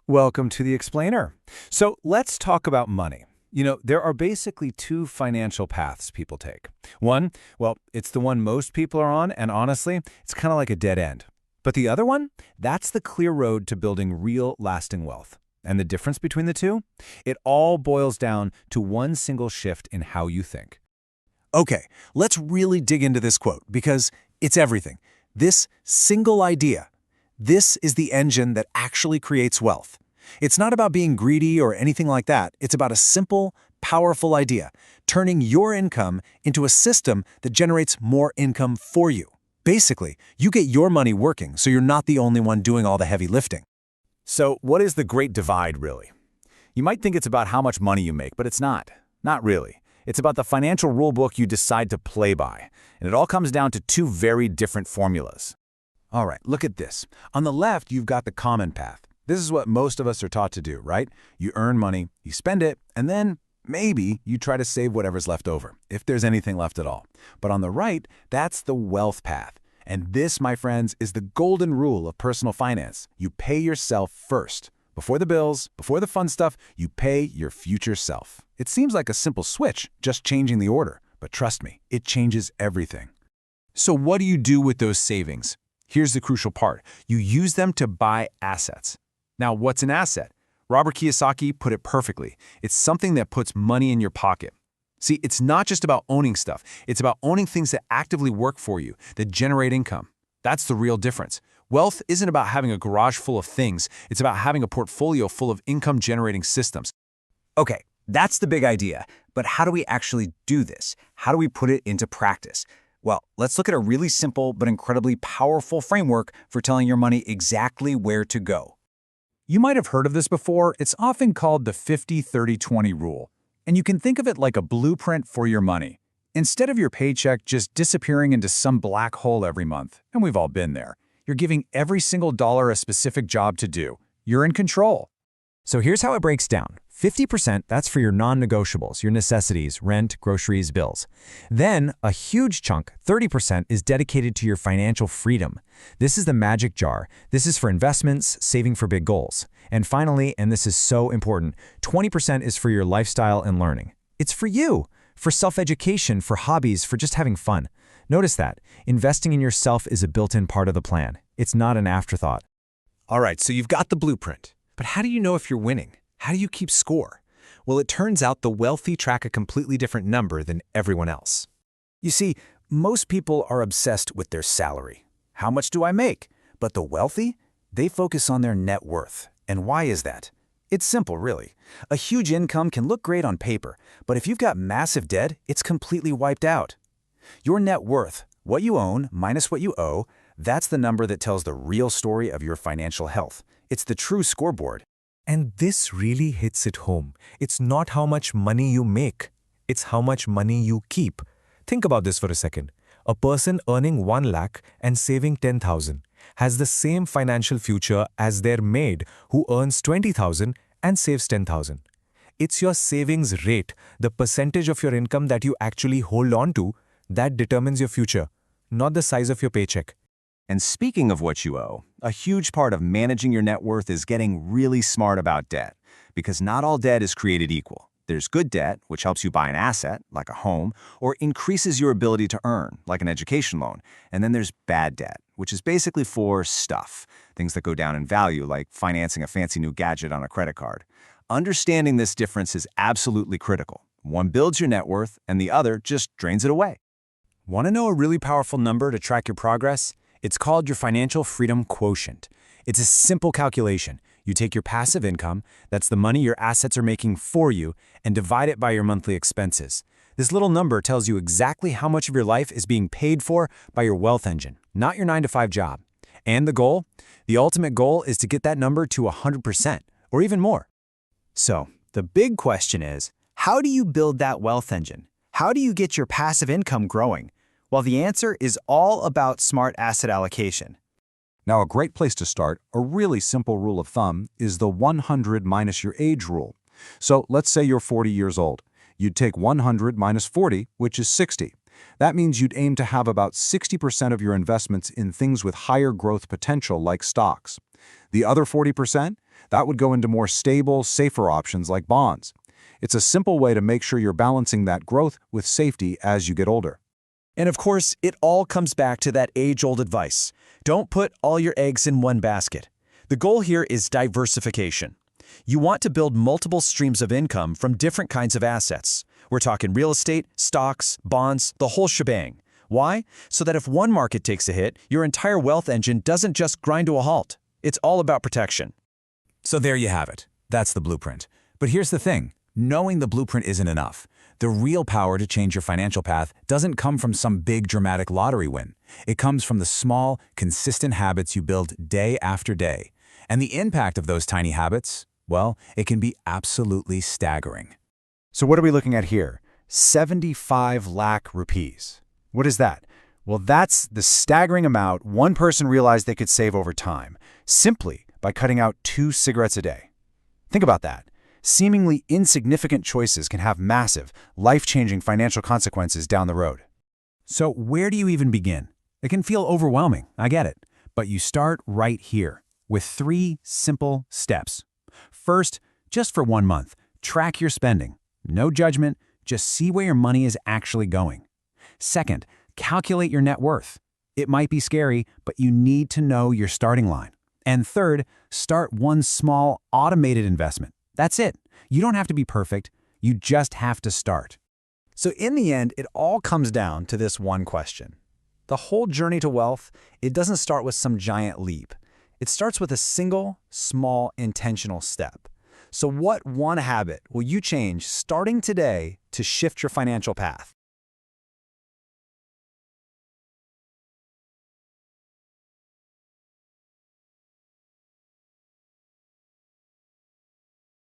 Welcome to the Explainer. So let's talk about money. There are basically two financial paths people take. One, well, it's the one most people are on, and honestly, it's kind of like a dead end. But the other one, that's the clear road to building real, lasting wealth. And the difference between the two? It all boils down to one single shift in how you think. Okay, let's really dig into this quote because it's everything. This single idea, this is the engine that actually creates wealth. It's not about being greedy or anything like that. It's about a simple, powerful idea, turning your income into a system that generates more income for you. Basically, you get your money working so you're not the only one doing all the heavy lifting. So what is the Great Divide, really? You might think it's about how much money you make, but it's not. Not really. It's about the financial rulebook you decide to play by. And it all comes down to two very different formulas. All right, look at this. On the left, you've got the common path. This is what most of us are taught to do, right? You earn money, you spend it, and then maybe you try to save whatever's left over, if there's anything left at all. But on the right, that's the wealth path. And this, my friends, is the golden rule of personal finance. You pay yourself first. Before the bills, before the fun stuff, you pay your future self. It seems like a simple switch, just changing the order. But trust me, it changes everything. So what do you do with those savings? Here's the crucial part. You use them to buy assets. Now, what's an asset? Robert Kiyosaki put it perfectly. It's something that puts money in your pocket. See, it's not just about owning stuff. It's about owning things that actively work for you, that generate income. That's the real difference. Wealth isn't about having a garage full of things. It's about having a portfolio full of income-generating systems. Okay, that's the big idea. But how do we actually do this? How do we put it into practice? Well, let's look at a really simple but incredibly powerful framework for telling your money exactly where to go. You might have heard of this before. It's often called the 50-30-20 rule. And you can think of it like a blueprint for your money. Instead of your paycheck just disappearing into some black hole every month, and we've all been there, you're giving every single dollar a specific job to do. You're in control. So here's how it breaks down. 50%, that's for your non-negotiables, your necessities, rent, groceries, bills. Then, a huge chunk, 30%, is dedicated to your financial freedom. This is the magic jar. This is for investments, saving for big goals. And finally, and this is so important, 20% is for your lifestyle and learning. It's for you, for self-education, for hobbies, for just having fun. Notice that. Investing in yourself is a built-in part of the plan. It's not an afterthought. All right, so you've got the blueprint. But how do you know if you're winning? How do you keep score? Well, it turns out the wealthy track a completely different number than everyone else. You see, most people are obsessed with their salary. How much do I make? But the wealthy, they focus on their net worth. And why is that? It's simple, really. A huge income can look great on paper, but if you've got massive debt, it's completely wiped out. Your net worth, what you own minus what you owe, that's the number that tells the real story of your financial health. It's the true scoreboard. And this really hits it home. It's not how much money you make. It's how much money you keep. Think about this for a second. A person earning 1 lakh and saving 10,000 has the same financial future as their maid who earns 20,000 and saves 10,000. It's your savings rate, the percentage of your income that you actually hold on to, that determines your future, not the size of your paycheck. And speaking of what you owe, a huge part of managing your net worth is getting really smart about debt. Because not all debt is created equal. There's good debt, which helps you buy an asset, like a home, or increases your ability to earn, like an education loan. And then there's bad debt, which is basically for stuff, things that go down in value, like financing a fancy new gadget on a credit card. Understanding this difference is absolutely critical. One builds your net worth, and the other just drains it away. Want to know a really powerful number to track your progress? It's called your financial freedom quotient. It's a simple calculation. You take your passive income, that's the money your assets are making for you, and divide it by your monthly expenses. This little number tells you exactly how much of your life is being paid for by your wealth engine, not your 9-to-5 job. And the goal? The ultimate goal is to get that number to 100%, or even more. So, the big question is, how do you build that wealth engine? How do you get your passive income growing? Well, the answer is all about smart asset allocation. Now, a great place to start, a really simple rule of thumb, is the 100 minus your age rule. So let's say you're 40 years old. You'd take 100 minus 40, which is 60. That means you'd aim to have about 60% of your investments in things with higher growth potential like stocks. The other 40%, That would go into more stable, safer options like bonds. It's a simple way to make sure you're balancing that growth with safety as you get older. And of course, it all comes back to that age-old advice. Don't put all your eggs in one basket. The goal here is diversification. You want to build multiple streams of income from different kinds of assets. We're talking real estate, stocks, bonds, the whole shebang. Why? So that if one market takes a hit, your entire wealth engine doesn't just grind to a halt. It's all about protection. So there you have it. That's the blueprint. But here's the thing. Knowing the blueprint isn't enough. The real power to change your financial path doesn't come from some big dramatic lottery win. It comes from the small, consistent habits you build day after day. And the impact of those tiny habits, well, it can be absolutely staggering. So what are we looking at here? 75 lakh rupees. What is that? Well, that's the staggering amount one person realized they could save over time, simply by cutting out 2 cigarettes a day. Think about that. Seemingly insignificant choices can have massive, life-changing financial consequences down the road. So where do you even begin? It can feel overwhelming, I get it. But you start right here, with 3 simple steps. First, just for 1 month, track your spending. No judgment, just see where your money is actually going. Second, calculate your net worth. It might be scary, but you need to know your starting line. And third, start one small, automated investment. That's it. You don't have to be perfect. You just have to start. So in the end, it all comes down to this one question. The whole journey to wealth, it doesn't start with some giant leap. It starts with a single, small, intentional step. So what one habit will you change starting today to shift your financial path?